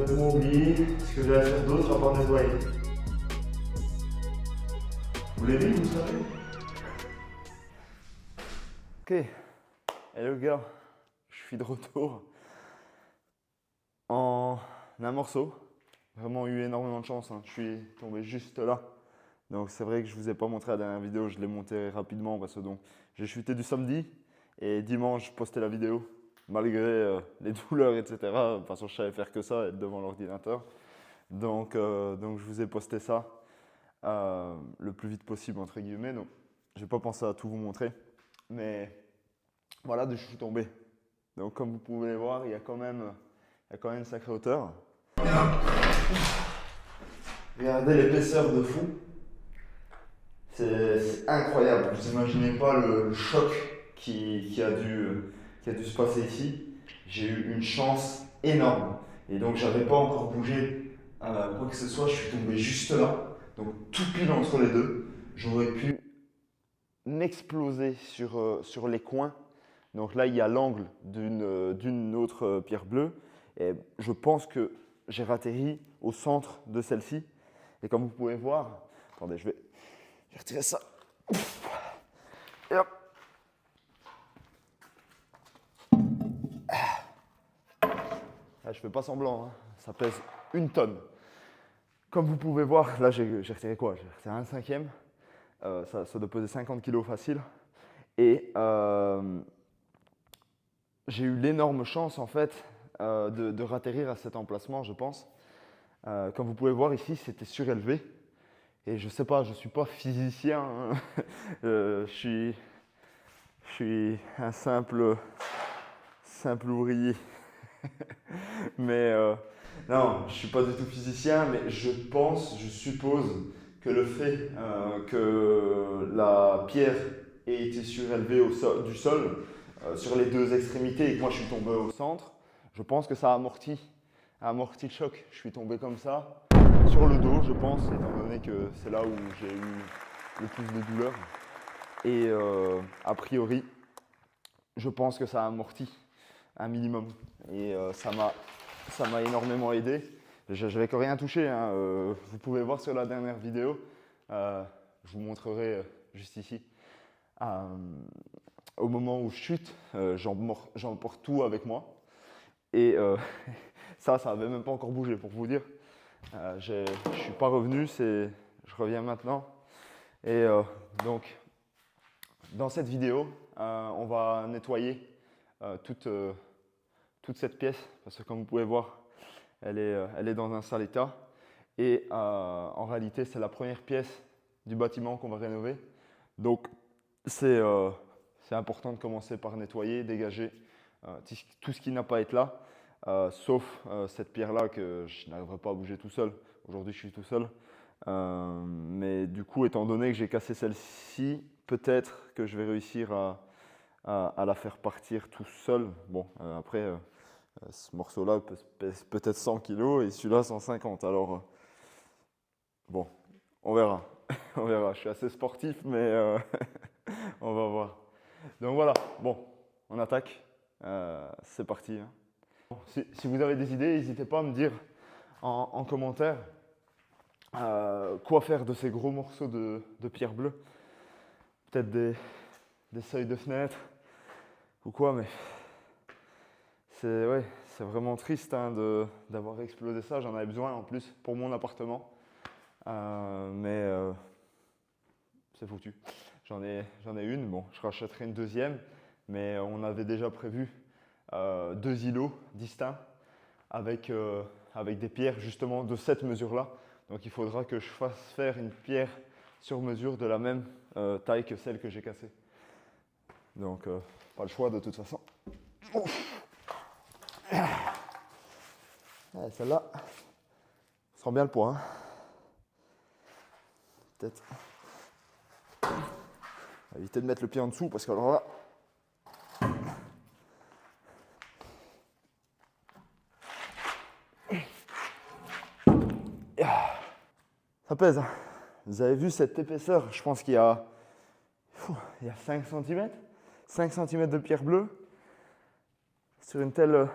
complètement oublié ce que j'allais faire d'autre à part nettoyer. Vous l'aimez, vous savez? Ok, hello gars, je suis de retour en un morceau. Vraiment eu énormément de chance, hein. Je suis tombé juste là. Donc c'est vrai que je ne vous ai pas montré la dernière vidéo, je l'ai montée rapidement parce que donc j'ai chuté du samedi et dimanche je postais la vidéo malgré les douleurs etc. De toute façon je savais faire que ça, être devant l'ordinateur. Donc je vous ai posté ça le plus vite possible entre guillemets. Donc je n'ai pas pensé à tout vous montrer. Mais voilà d'où je suis tombé. Donc comme vous pouvez le voir, il y a quand même une sacrée hauteur. Regardez l'épaisseur de fou. C'est incroyable. Vous n'imaginez pas le choc qui a dû se passer ici. J'ai eu une chance énorme. Et donc, j'avais pas encore bougé quoi que ce soit. Je suis tombé juste là. Donc, tout pile entre les deux. J'aurais pu m'exploser sur les coins. Donc là, il y a l'angle d'une autre pierre bleue. Et je pense que j'ai atterri au centre de celle-ci. Et comme vous pouvez voir, attendez, je vais retirer ça. Et hop. Là, je fais pas semblant, hein. Ça pèse 1 tonne. Comme vous pouvez voir, là j'ai retiré quoi? J'ai retiré 1/5. Ça doit peser 50 kg facile. Et j'ai eu l'énorme chance en fait de ratterrir à cet emplacement, je pense. Comme vous pouvez voir ici, c'était surélevé. Et je sais pas, je suis pas physicien, hein. Je suis un simple ouvrier. Mais non, je suis pas du tout physicien, mais je suppose que le fait que la pierre ait été surélevée du sol sur les deux extrémités et que moi je suis tombé au centre, je pense que ça a amorti le choc. Je suis tombé comme ça, sur le dos, je pense, étant donné que c'est là où j'ai eu le plus de douleur. Et a priori, je pense que ça a amorti un minimum. Et ça m'a énormément aidé. Je n'avais que rien touché, hein. Vous pouvez voir sur la dernière vidéo. Je vous montrerai juste ici. Au moment où je chute, j'emporte tout avec moi. Et ça n'avait même pas encore bougé pour vous dire. Je ne suis pas revenu, je reviens maintenant. Et donc, dans cette vidéo, on va nettoyer toute cette pièce, parce que comme vous pouvez voir, elle est dans un sale état. Et en réalité, c'est la première pièce du bâtiment qu'on va rénover. Donc, c'est important de commencer par nettoyer, dégager tout ce qui n'a pas été là, sauf cette pierre-là que je n'arriverai pas à bouger tout seul. Aujourd'hui, je suis tout seul. Mais du coup, étant donné que j'ai cassé celle-ci, peut-être que je vais réussir à la faire partir tout seul. Bon, après, ce morceau-là pèse peut-être 100 kg et celui-là 150. Alors, bon, on verra. On verra. Je suis assez sportif, mais on va voir. Donc voilà, bon, on attaque. C'est parti, hein. Bon, si vous avez des idées, n'hésitez pas à me dire en commentaire quoi faire de ces gros morceaux de pierre bleue. Peut-être des seuils de fenêtre ou quoi, mais c'est vraiment triste, hein, d'avoir explosé ça. J'en avais besoin en plus pour mon appartement. Mais c'est foutu. J'en ai une, bon, je rachèterai une deuxième, mais on avait déjà prévu 2 îlots distincts avec des pierres justement de cette mesure-là. Donc il faudra que je fasse faire une pierre sur mesure de la même taille que celle que j'ai cassée. Donc pas le choix de toute façon. Celle-là, sent bien le poids, hein. Peut-être éviter de mettre le pied en dessous parce que alors là, ça pèse, hein. Vous avez vu cette épaisseur? Je pense qu'il y a 5 cm. 5 cm de pierre bleue sur une telle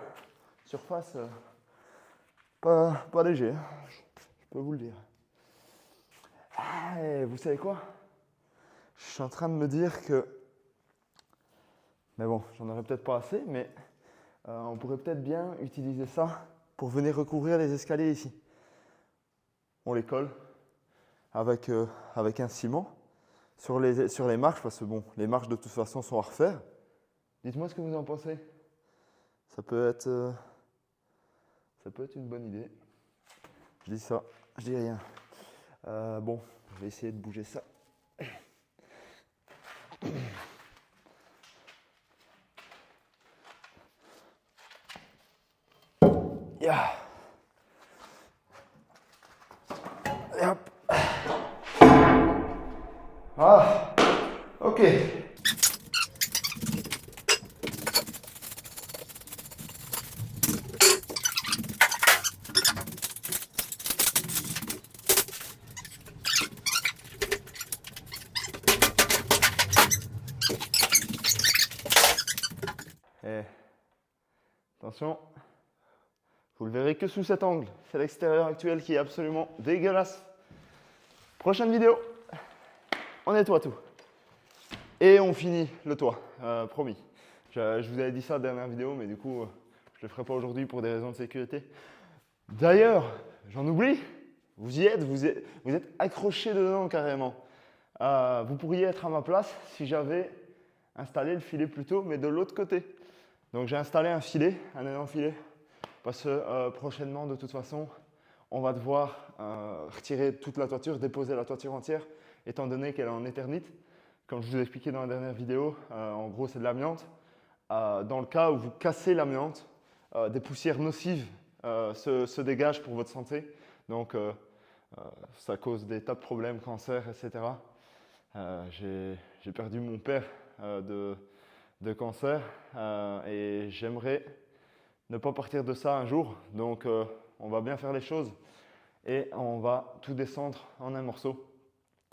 surface. Pas léger, hein. Je peux vous le dire. Ah, et vous savez quoi? Je suis en train de me dire que... Mais bon, j'en aurais peut-être pas assez, mais on pourrait peut-être bien utiliser ça pour venir recouvrir les escaliers ici. On les colle avec un ciment sur les marches, parce que bon, les marches de toute façon sont à refaire. Dites-moi ce que vous en pensez. Ça peut être une bonne idée. Je dis ça, je dis rien. Bon, je vais essayer de bouger ça. Yeah. Et hop. Ah, ok. Et attention, vous le verrez que sous cet angle. C'est l'extérieur actuel qui est absolument dégueulasse. Prochaine vidéo, on nettoie tout. Et on finit le toit, promis. Je vous avais dit ça dans la dernière vidéo, mais du coup, je ne le ferai pas aujourd'hui pour des raisons de sécurité. D'ailleurs, j'en oublie, vous y êtes, vous êtes accroché dedans carrément. Vous pourriez être à ma place si j'avais installé le filet plus tôt, mais de l'autre côté. Donc j'ai installé un filet, un énorme filet, parce que prochainement, de toute façon, on va devoir retirer toute la toiture, déposer la toiture entière, étant donné qu'elle est en éternite. Comme je vous ai expliqué dans la dernière vidéo, en gros c'est de l'amiante. Dans le cas où vous cassez l'amiante, des poussières nocives se dégagent pour votre santé. Donc ça cause des tas de problèmes, cancer, etc. J'ai perdu mon père de cancer et j'aimerais ne pas partir de ça un jour. Donc on va bien faire les choses et on va tout descendre en un morceau.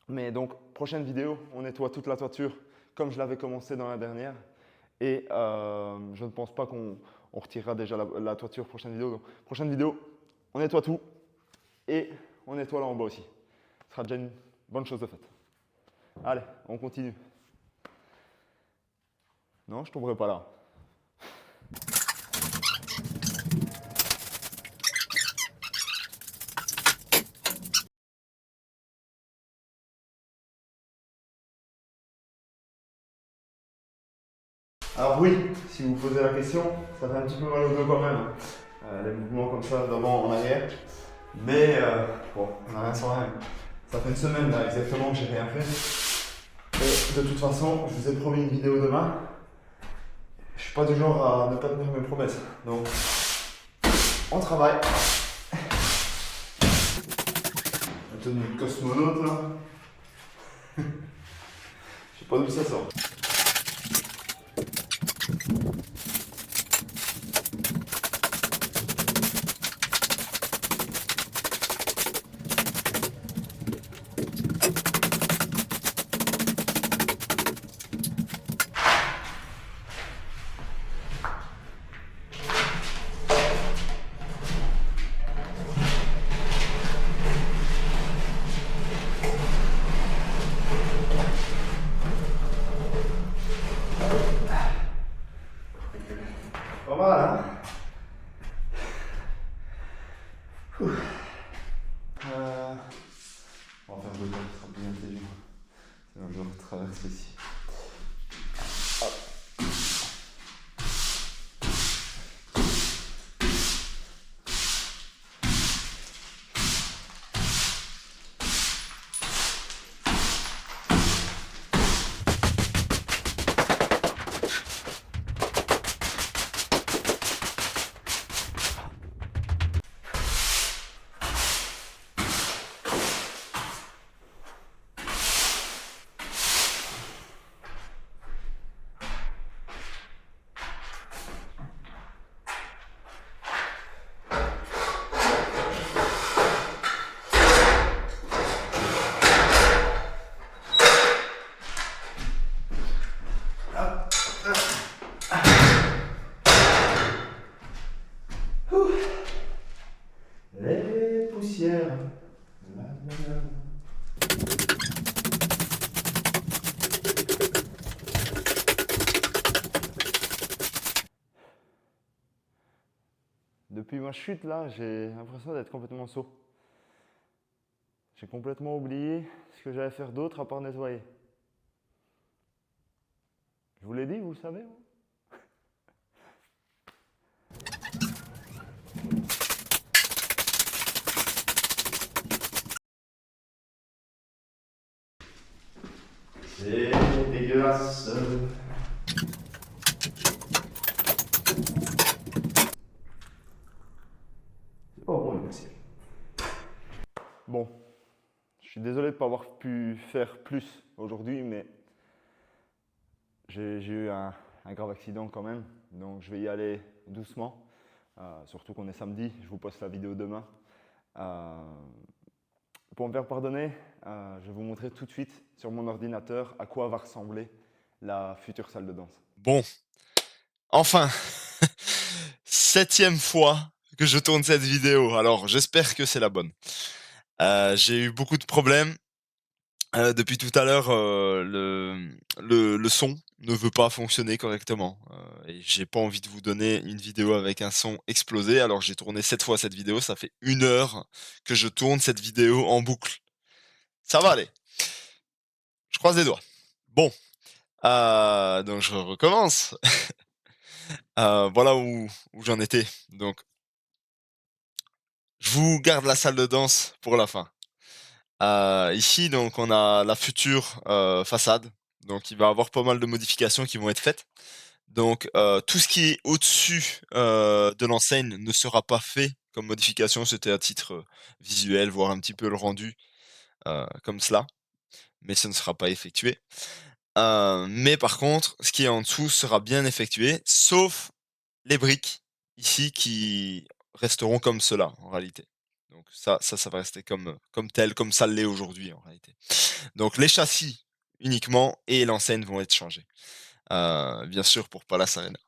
Mais donc prochaine vidéo, on nettoie toute la toiture comme je l'avais commencé dans la dernière. Et je ne pense pas qu'on retirera déjà la toiture prochaine vidéo. Donc prochaine vidéo, on nettoie tout et on nettoie là en bas aussi. Ce sera déjà une bonne chose de faite. Allez, on continue. Non, je ne tomberai pas là. Alors oui, si vous posez la question, ça fait un petit peu mal au dos quand même. Les mouvements comme ça d'avant en arrière. Mais bon, on n'a rien sans rien. Ça fait une semaine là, exactement que j'ai rien fait. Et de toute façon, je vous ai promis une vidéo demain. Je suis pas du genre à ne pas tenir mes promesses. Donc, on travaille. La tenue de cosmonaute là. Je sais pas d'où ça sort. depuis ma chute là, j'ai l'impression d'être complètement sot. J'ai complètement oublié ce que j'allais faire d'autre à part nettoyer. Je vous l'ai dit, vous le savez, moi. C'est dégueulasse. C'est pas bon, merci. Bon, je suis désolé de ne pas avoir pu faire plus aujourd'hui, mais j'ai eu un grave accident quand même, donc je vais y aller doucement. Surtout qu'on est samedi, je vous poste la vidéo demain. Pour me faire pardonner, je vais vous montrer tout de suite sur mon ordinateur à quoi va ressembler la future salle de danse. Bon, enfin, 7e fois que je tourne cette vidéo, alors j'espère que c'est la bonne. J'ai eu beaucoup de problèmes. Depuis tout à l'heure, le son ne veut pas fonctionner correctement, et j'ai pas envie de vous donner une vidéo avec un son explosé. Alors j'ai tourné 7 fois cette vidéo, ça fait 1 heure que je tourne cette vidéo en boucle. Ça va aller. Je croise les doigts. Bon, donc je recommence. Voilà où j'en étais. Donc je vous garde la salle de danse pour la fin. Ici donc on a la future, façade, donc il va y avoir pas mal de modifications qui vont être faites. Donc tout ce qui est au-dessus, de l'enseigne ne sera pas fait comme modification, c'était à titre, visuel, voir un petit peu le rendu, comme cela, mais ce ne sera pas effectué. Mais par contre, ce qui est en dessous sera bien effectué, sauf les briques ici qui resteront comme cela en réalité. Donc ça va rester comme tel, comme ça l'est aujourd'hui en réalité. Donc les châssis uniquement et l'enseigne vont être changés. Bien sûr pour Palace Arena.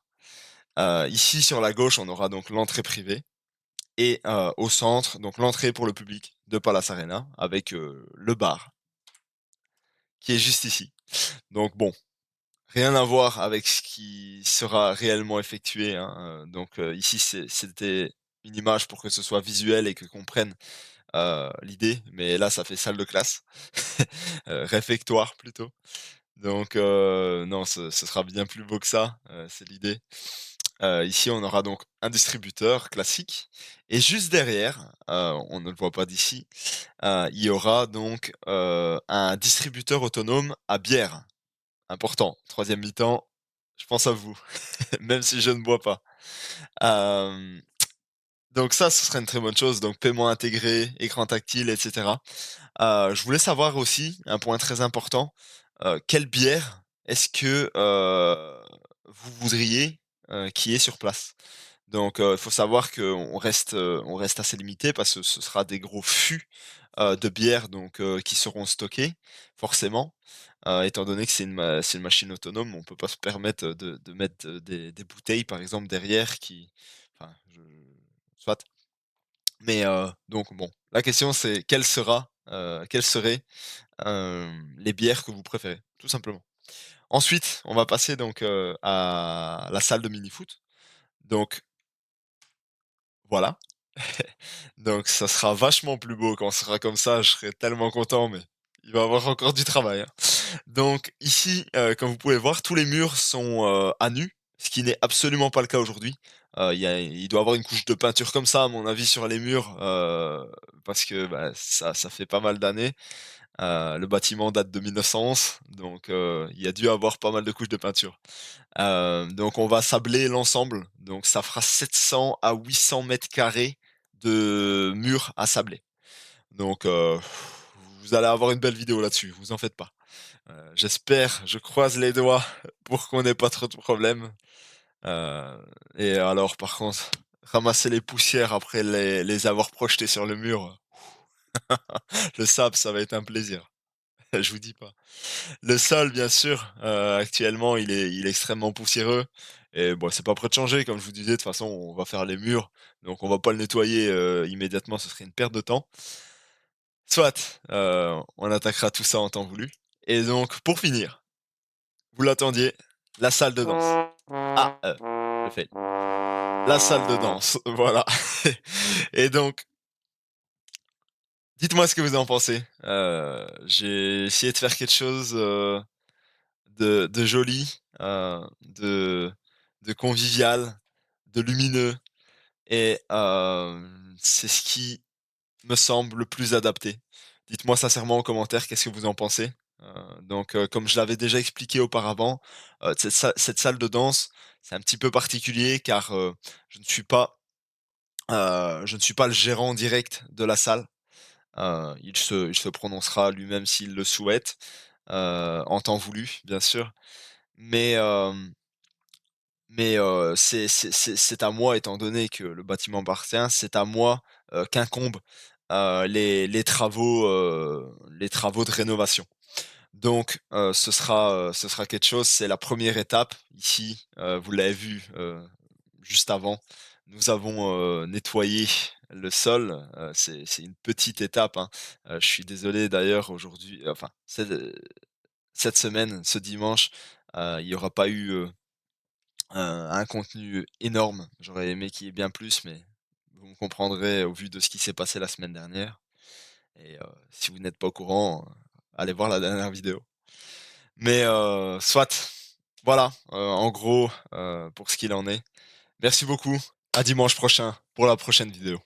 Ici sur la gauche, on aura donc l'entrée privée et au centre, donc l'entrée pour le public de Palace Arena avec, le bar qui est juste ici. Donc bon, rien à voir avec ce qui sera réellement effectué, hein, donc ici c'était une image pour que ce soit visuel et que qu'on comprenne, l'idée, mais là ça fait salle de classe, réfectoire plutôt. Donc non, ce sera bien plus beau que ça, c'est l'idée. Ici on aura donc un distributeur classique et juste derrière, on ne le voit pas d'ici, il y aura donc, un distributeur autonome à bière. Important, 3e mi-temps, je pense à vous, même si je ne bois pas. Hem, donc ça, ce serait une très bonne chose, donc paiement intégré, écran tactile et cetera. Je voulais savoir aussi, un point très important, quelle bière est-ce que, vous voudriez, qu'il y ait sur place? Donc, il faut savoir on reste assez limité parce que ce sera des gros fûts, de bière donc, qui seront stockés forcément. Étant donné que c'est une machine autonome, on peut pas se permettre, de mettre, des bouteilles par exemple derrière qui enfin je soit. Mais, donc bon, la question c'est quelles seraient, les bières que vous préférez? Tout simplement. Ensuite, on va passer donc, à la salle de mini-foot. Donc voilà. Donc ça sera vachement plus beau quand ce sera comme ça, je serai tellement content, mais il va y avoir encore du travail, hein. Donc ici, comme vous pouvez voir, tous les murs sont, à nu, ce qui n'est absolument pas le cas aujourd'hui. Il doit y avoir une couche de peinture comme ça, à mon avis, sur les murs, parce que, bah, ça fait pas mal d'années. Le bâtiment date de 1911, donc il y a dû avoir pas mal de couches de peinture. Donc on va sabler l'ensemble, donc ça fera 700 à 800 mètres carrés de murs à sabler. Donc vous allez avoir une belle vidéo là-dessus, vous en faites pas. J'espère, je croise les doigts pour qu'on ait pas trop de problèmes. Et alors par contre, ramasser les poussières après les avoir projetées sur le mur, le sable, ça va être un plaisir, je vous dis pas. Le sol, bien sûr, actuellement, il est extrêmement poussiéreux et bon, c'est pas prêt de changer, comme je vous disais. De toute façon, on va faire les murs, donc on va pas le nettoyer, immédiatement, ce serait une perte de temps. Soit, on attaquera tout ça en temps voulu et donc pour finir, vous l'attendiez, la salle de danse. Ah, je fail. la salle de danse, voilà. Et donc, dites-moi ce que vous en pensez. J'ai essayé de faire quelque chose, de joli, de convivial, de lumineux et c'est ce qui me semble le plus adapté. Dites-moi sincèrement en commentaire qu'est-ce que vous en pensez? Donc comme je l'avais déjà expliqué auparavant, cette salle de danse, c'est un petit peu particulier car, je ne suis pas, je ne suis pas le gérant direct de la salle. Il se prononcera lui-même s'il le souhaite, en temps voulu, bien sûr. Mais, c'est à moi, étant donné que le bâtiment appartient, c'est à moi, quincombent, les travaux de rénovation. Donc, ce sera quelque chose, c'est la première étape. Ici, vous l'avez vu, juste avant, nous avons, nettoyé le sol, c'est une petite étape, hein. Je suis désolé d'ailleurs aujourd'hui, enfin, cette semaine, ce dimanche, il y aura pas eu, un contenu énorme. J'aurais aimé qu'il y ait bien plus, mais vous me comprendrez au vu de ce qui s'est passé la semaine dernière et si vous n'êtes pas au courant, allez voir la dernière vidéo. Mais soit, voilà, en gros, pour ce qu'il en est. Merci beaucoup, à dimanche prochain pour la prochaine vidéo.